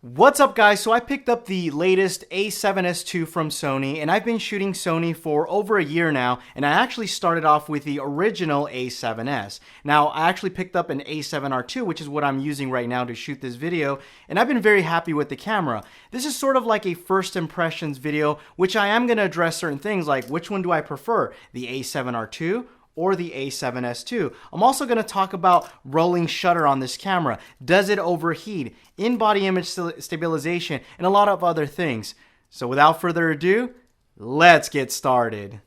What's up, guys? So I picked up the latest A7S II from Sony, and I've been shooting Sony for over a year now, and I actually started off with the original A7S. Now, I actually picked up an A7R II, which is what I'm using right now to shoot this video, and I've been very happy with the camera. This is sort of like a first impressions video, which I am going to address certain things like which one do I prefer, the A7R II or the A7S II. I'm also going to talk about rolling shutter on this camera. Does it overheat? In-body image stabilization, and a lot of other things. So without further ado, let's get started.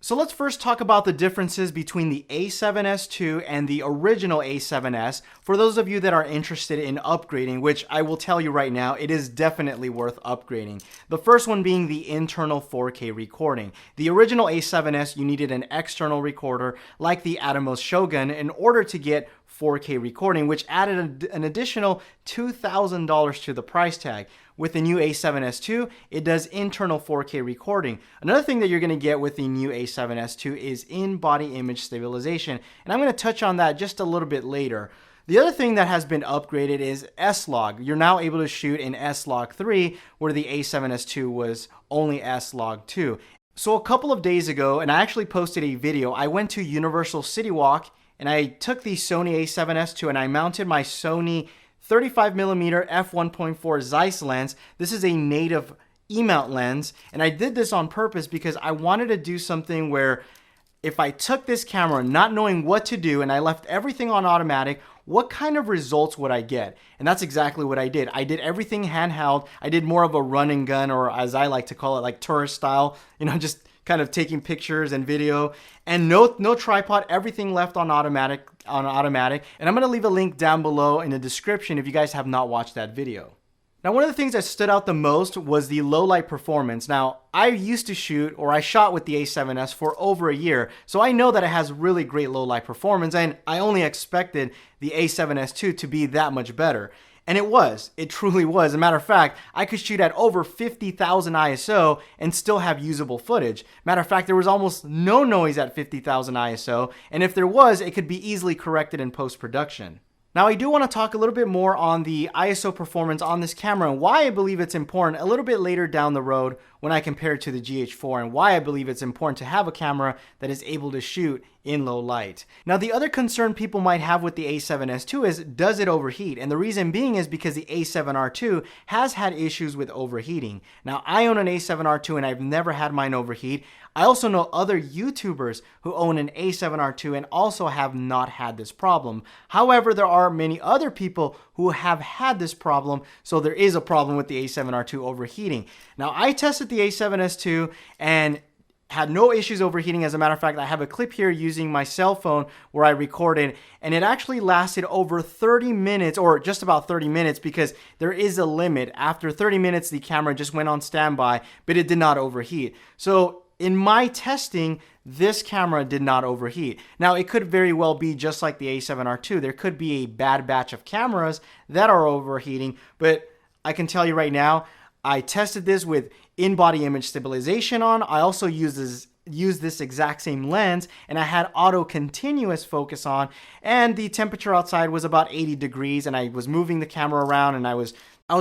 So let's first talk about the differences between the A7S II and the original A7S for those of you that are interested in upgrading, which I will tell you right now, it is definitely worth upgrading. The first one being the internal 4K recording. The original A7S, you needed an external recorder like the Atomos Shogun in order to get 4K recording, which added an additional $2,000 to the price tag. With the new A7S II, it does internal 4K recording. Another thing that you're going to get with the new A7S II is in-body image stabilization, and I'm going to touch on that just a little bit later. The other thing that has been upgraded is S-Log. You're now able to shoot in S-Log 3, where the A7S II was only S-Log 2. So a couple of days ago, and I actually posted a video, I went to Universal City Walk, and I took the Sony A7S II and I mounted my Sony 35mm f1.4 Zeiss lens. This is a native E-mount lens, and I did this on purpose because I wanted to do something where if I took this camera not knowing what to do and I left everything on automatic, what kind of results would I get? And that's exactly what I did. I did everything handheld. I did more of a run and gun, or as I like to call it, like tourist style, just kind of taking pictures and video, and no tripod, everything left on automatic. And I'm going to leave a link down below in the description if you guys have not watched that video. Now, one of the things that stood out the most was the low light performance. Now, I used to shoot, or I shot with the A7S for over a year, so I know that it has really great low light performance, and I only expected the A7S II to be that much better. And it was. It truly was. As a matter of fact, I could shoot at over 50,000 ISO and still have usable footage. Matter of fact, there was almost no noise at 50,000 ISO, and if there was, it could be easily corrected in post-production. Now, I do want to talk a little bit more on the ISO performance on this camera and why I believe it's important a little bit later down the road when I compare it to the GH4, and why I believe it's important to have a camera that is able to shoot in low light. Now, the other concern people might have with the A7S II is, does it overheat? And the reason being is because the A7R II has had issues with overheating. Now, I own an A7R II and I've never had mine overheat. I also know other YouTubers who own an A7R II and also have not had this problem. However, there are many other people who have had this problem, so there is a problem with the A7R II overheating. Now, I tested the A7S II and had no issues overheating. As a matter of fact, I have a clip here using my cell phone where I recorded, and it actually lasted over 30 minutes, or just about 30 minutes, because there is a limit. After 30 minutes, the camera just went on standby, but it did not overheat. So in my testing, this camera did not overheat. Now, it could very well be just like the A7R II. There could be a bad batch of cameras that are overheating, but I can tell you right now, I tested this with in-body image stabilization on. I also used this exact same lens, and I had auto continuous focus on, and the temperature outside was about 80 degrees, and I was moving the camera around, and I was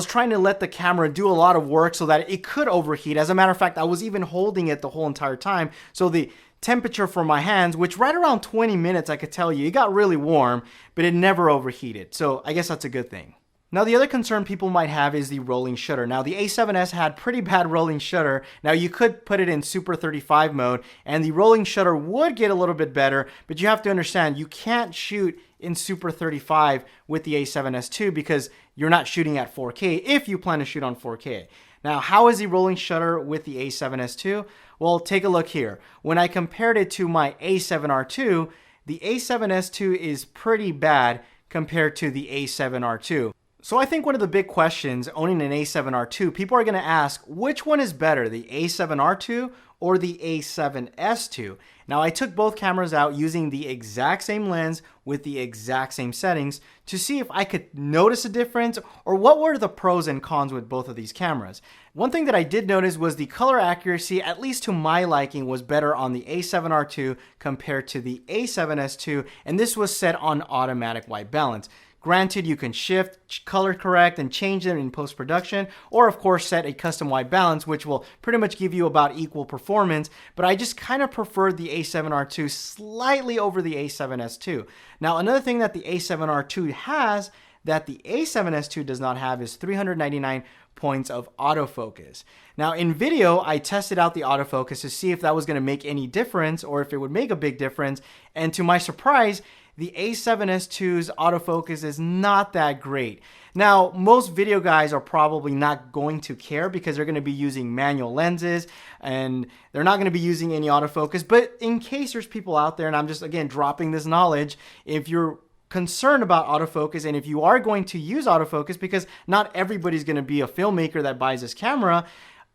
trying to let the camera do a lot of work so that it could overheat. As a matter of fact, I was even holding it the whole entire time, so the temperature for my hands, which right around 20 minutes, I could tell you, it got really warm, but it never overheated. So I guess that's a good thing. Now, the other concern people might have is the rolling shutter. Now, the A7S had pretty bad rolling shutter. Now, you could put it in Super 35 mode, and the rolling shutter would get a little bit better, but you have to understand, you can't shoot in Super 35 with the A7S II because you're not shooting at 4K if you plan to shoot on 4K. Now, how is the rolling shutter with the A7S II? Well, take a look here. When I compared it to my A7R II, the A7S II is pretty bad compared to the A7R II. So I think one of the big questions owning an A7R II, people are going to ask, which one is better, the A7R II or the A7S II? Now, I took both cameras out using the exact same lens with the exact same settings to see if I could notice a difference or what were the pros and cons with both of these cameras. One thing that I did notice was the color accuracy, at least to my liking, was better on the A7R II compared to the A7S II, and this was set on automatic white balance. Granted, you can shift, color correct, and change them in post-production, or of course set a custom white balance, which will pretty much give you about equal performance, but I just kind of prefer the A7R II slightly over the A7S II. Now, another thing that the A7R II has that the A7S II does not have is 399 points of autofocus. Now in video, I tested out the autofocus to see if that was going to make any difference or if it would make a big difference, and to my surprise, the A7S II's autofocus is not that great. Now, most video guys are probably not going to care because they're going to be using manual lenses and they're not going to be using any autofocus, but in case there's people out there, and I'm just again dropping this knowledge, if you're concerned about autofocus and if you are going to use autofocus, because not everybody's going to be a filmmaker that buys this camera,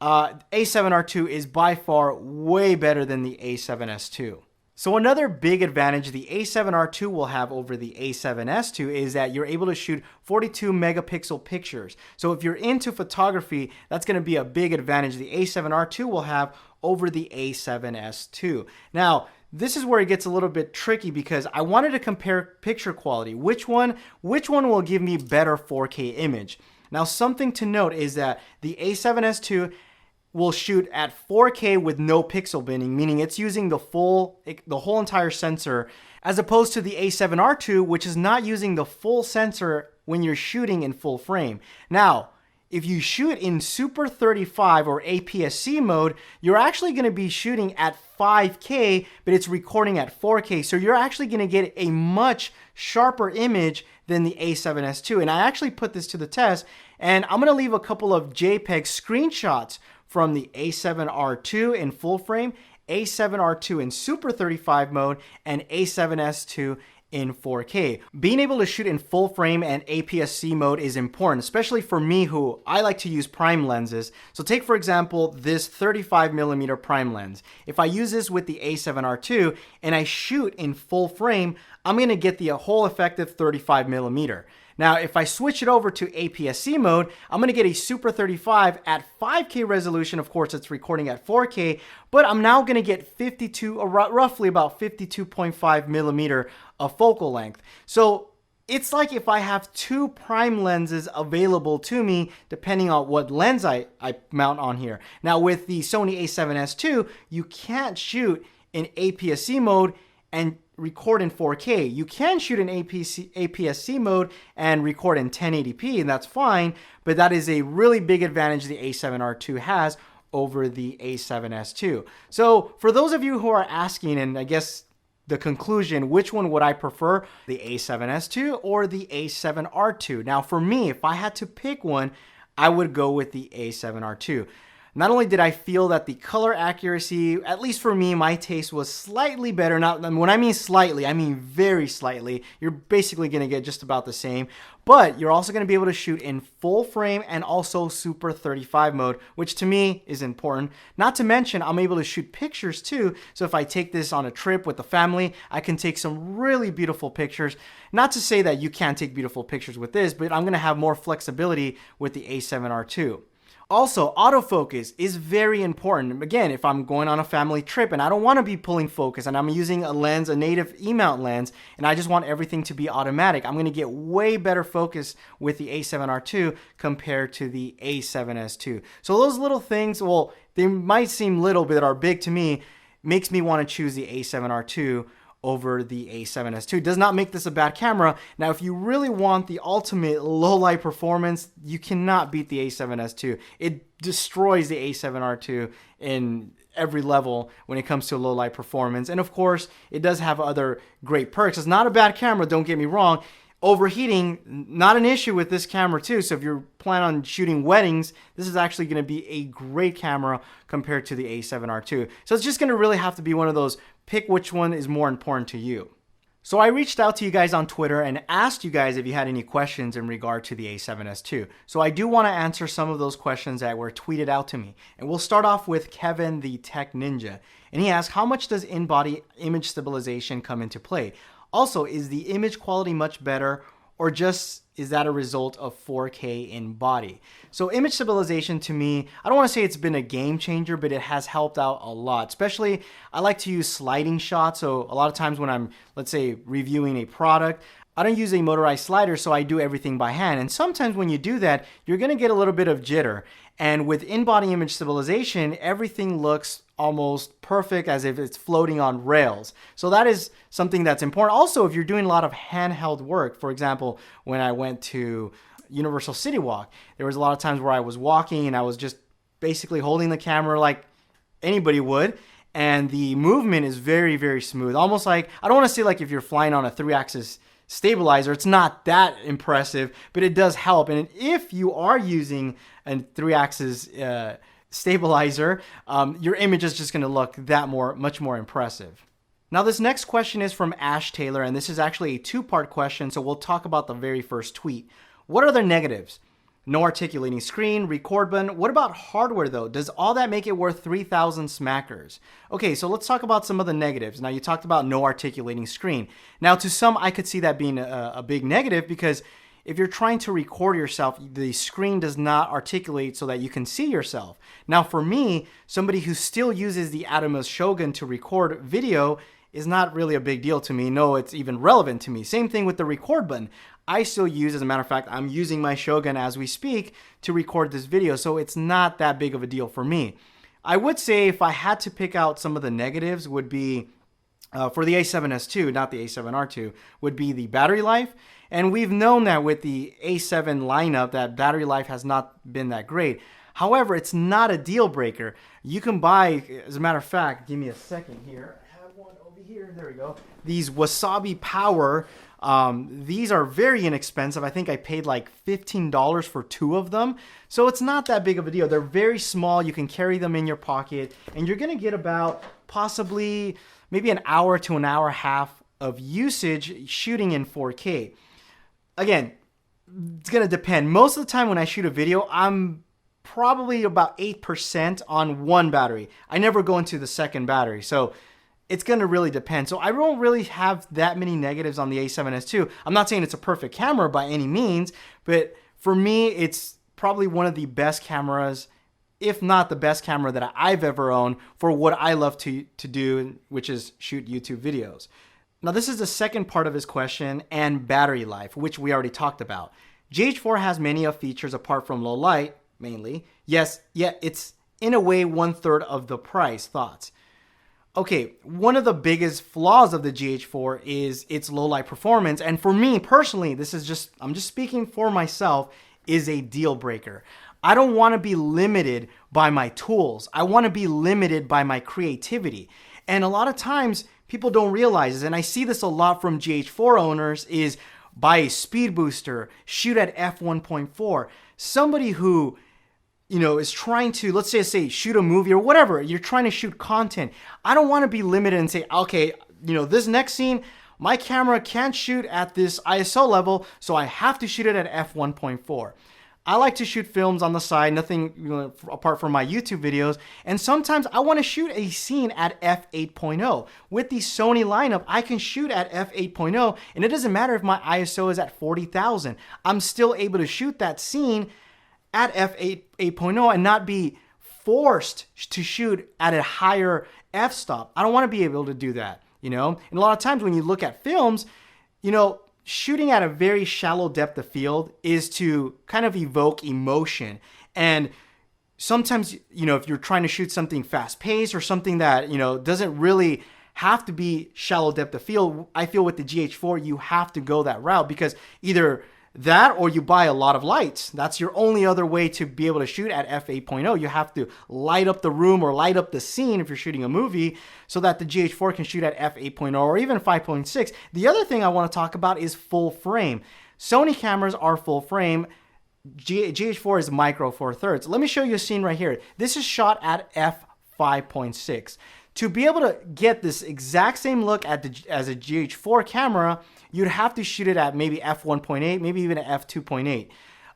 A7R II is by far way better than the A7S II. So another big advantage the A7R II will have over the A7S II is that you're able to shoot 42 megapixel pictures. So if you're into photography, that's going to be a big advantage the A7R II will have over the A7S II. Now, this is where it gets a little bit tricky because I wanted to compare picture quality. Which one will give me better 4K image? Now, something to note is that the A7S II will shoot at 4K with no pixel binning, meaning it's using the whole entire sensor, as opposed to the A7R II, which is not using the full sensor when you're shooting in full frame. Now, if you shoot in Super 35 or APS-C mode, you're actually going to be shooting at 5K, but it's recording at 4K. So you're actually going to get a much sharper image than the A7S II. And I actually put this to the test, and I'm going to leave a couple of JPEG screenshots from the A7R II in full frame, A7R II in Super 35 mode, and A7S II in 4K. Being able to shoot in full frame and APS-C mode is important, especially for me who I like to use prime lenses. So take for example this 35mm prime lens. If I use this with the A7R II and I shoot in full frame, I'm going to get the whole effective 35mm. Now, if I switch it over to APS-C mode, I'm going to get a Super 35 at 5K resolution. Of course, it's recording at 4K, but I'm now going to get roughly about 52.5 millimeter of focal length. So it's like if I have two prime lenses available to me, depending on what lens I mount on here. Now, with the Sony A7S II, you can't shoot in APS-C mode and record in 4K. You can shoot in APS-C mode and record in 1080p, and that's fine, but that is a really big advantage the A7R II has over the A7S II. So for those of you who are asking, and I guess the conclusion, which one would I prefer, the A7S II or the A7R II? Now for me, if I had to pick one, I would go with the A7R II. Not only did I feel that the color accuracy, at least for me, my taste was slightly better. Now, when I mean slightly, I mean very slightly. You're basically going to get just about the same, but you're also going to be able to shoot in full frame and also Super 35 mode, which to me is important. Not to mention, I'm able to shoot pictures too. So if I take this on a trip with the family, I can take some really beautiful pictures. Not to say that you can't take beautiful pictures with this, but I'm going to have more flexibility with the A7R II. Also, autofocus is very important. Again, if I'm going on a family trip and I don't want to be pulling focus and I'm using a lens, a native E-mount lens, and I just want everything to be automatic, I'm going to get way better focus with the A7R II compared to the A7S II. So those little things, well, they might seem little but are big to me, makes me want to choose the A7R II over the A7S II. Does not make this a bad camera. Now, if you really want the ultimate low light performance, you cannot beat the A7S II. It destroys the A7R II in every level when it comes to low light performance. And of course, it does have other great perks. It's not a bad camera, don't get me wrong. Overheating, not an issue with this camera too. So if you're planning on shooting weddings, this is actually going to be a great camera compared to the A7R II. So it's just going to really have to be one of those pick which one is more important to you. So I reached out to you guys on Twitter and asked you guys if you had any questions in regard to the A7S II. So I do want to answer some of those questions that were tweeted out to me. And we'll start off with Kevin the Tech Ninja. And he asked, how much does in-body image stabilization come into play? Also, is the image quality much better, or just is that a result of 4K in body? So image stabilization to me, I don't want to say it's been a game changer, but it has helped out a lot. Especially, I like to use sliding shots. So a lot of times when I'm, let's say, reviewing a product, I don't use a motorized slider, so I do everything by hand. And sometimes when you do that, you're going to get a little bit of jitter. And with in-body image stabilization, everything looks almost perfect as if it's floating on rails. So that is something that's important. Also, if you're doing a lot of handheld work, for example, when I went to Universal City Walk, there was a lot of times where I was walking and I was just basically holding the camera like anybody would. And the movement is very, very smooth. Almost like, I don't want to say like if you're flying on a 3-axis stabilizer, it's not that impressive, but it does help. And if you are using a 3-axis stabilizer, your image is just going to look much more impressive. Now, this next question is from Ash Taylor, and this is actually a 2-part question, so we'll talk about the very first tweet. What are the negatives? No articulating screen, record button. What about hardware though? Does all that make it worth 3,000 smackers? Okay, so let's talk about some of the negatives. Now, you talked about no articulating screen. Now, to some, I could see that being a big negative because if you're trying to record yourself, the screen does not articulate so that you can see yourself. Now, for me, somebody who still uses the Atomos Shogun to record video is not really a big deal to me. No, it's even relevant to me. Same thing with the record button. I still use, as a matter of fact, I'm using my Shogun as we speak to record this video, so it's not that big of a deal for me. I would say if I had to pick out some of the negatives would be, for the A7S II, not the A7R II, would be the battery life. And we've known that with the A7 lineup that battery life has not been that great. However, it's not a deal breaker. You can buy, as a matter of fact, give me a second here. I have one over here. There we go. These Wasabi Power. These are very inexpensive. I think I paid like $15 for 2 of them. So it's not that big of a deal. They're very small. You can carry them in your pocket and you're going to get about possibly maybe an hour to an hour and a half of usage shooting in 4K. Again, it's going to depend. Most of the time when I shoot a video, I'm probably about 8% on one battery. I never go into the second battery. So it's going to really depend. So I don't really have that many negatives on the A7S II. I'm not saying it's a perfect camera by any means, but for me, it's probably one of the best cameras, if not the best camera that I've ever owned for what I love to do, which is shoot YouTube videos. Now, this is the second part of his question, and battery life, which we already talked about. GH4 has many of features apart from low light, mainly. Yes, yet it's in a way 1/3 of the price. Thoughts? Okay, one of the biggest flaws of the GH4 is its low light performance. And for me personally, I'm just speaking for myself, is a deal breaker. I don't want to be limited by my tools. I want to be limited by my creativity. And a lot of times people don't realize this, and I see this a lot from GH4 owners, is buy a speed booster, shoot at f1.4. Somebody who is trying to, let's say shoot a movie or whatever, you're trying to shoot content. I don't want to be limited and say, okay, this next scene, my camera can't shoot at this ISO level, so I have to shoot it at f1.4. I like to shoot films on the side, nothing apart from my YouTube videos, and sometimes I want to shoot a scene at f8.0. With the Sony lineup, I can shoot at f8.0, and it doesn't matter if my ISO is at 40,000. I'm still able to shoot that scene at f8.0 and not be forced to shoot at a higher f-stop. I don't want to be able to do that, And a lot of times when you look at films, shooting at a very shallow depth of field is to kind of evoke emotion. And sometimes, if you're trying to shoot something fast-paced or something that, doesn't really have to be shallow depth of field, I feel with the GH4, you have to go that route because either that or you buy a lot of lights. That's your only other way to be able to shoot at f8.0. You have to light up the room or light up the scene if you're shooting a movie so that the GH4 can shoot at f8.0 or even 5.6. The other thing I want to talk about is full frame. Sony cameras are full frame. GH4 is micro four thirds. Let me show you a scene right here. This is shot at f5.6. To be able to get this exact same look as a GH4 camera, you'd have to shoot it at maybe f1.8, maybe even at f2.8.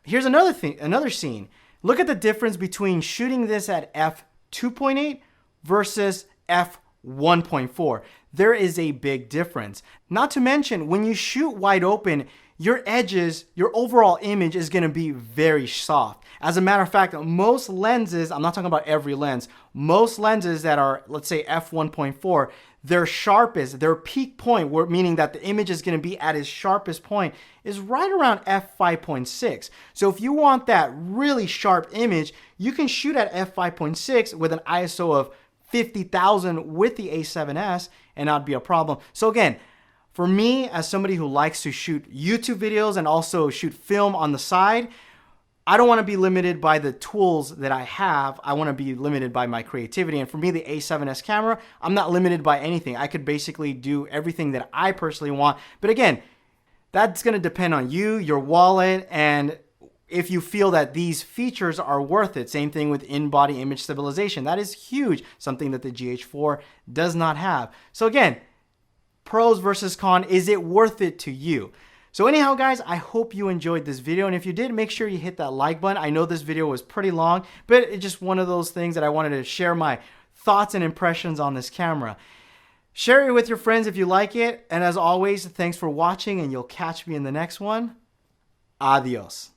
Here's another scene. Look at the difference between shooting this at f2.8 versus f1.4. There is a big difference. Not to mention, when you shoot wide open, your edges, your overall image is going to be very soft. As a matter of fact, most lenses, I'm not talking about every lens, most lenses that are, let's say f1.4, their sharpest, their peak point, meaning that the image is going to be at its sharpest point, is right around f5.6. So if you want that really sharp image, you can shoot at f5.6 with an ISO of 50,000 with the A7S and not be a problem. So again, for me, as somebody who likes to shoot YouTube videos and also shoot film on the side, I don't want to be limited by the tools that I have. I want to be limited by my creativity. And for me, the A7S camera, I'm not limited by anything. I could basically do everything that I personally want. But again, that's going to depend on you, your wallet, and if you feel that these features are worth it. Same thing with in-body image stabilization. That is huge, something that the GH4 does not have. So again, pros versus con, is it worth it to you? So anyhow, guys, I hope you enjoyed this video. And if you did, make sure you hit that like button. I know this video was pretty long, but it's just one of those things that I wanted to share my thoughts and impressions on this camera. Share it with your friends if you like it. And as always, thanks for watching, and you'll catch me in the next one. Adios.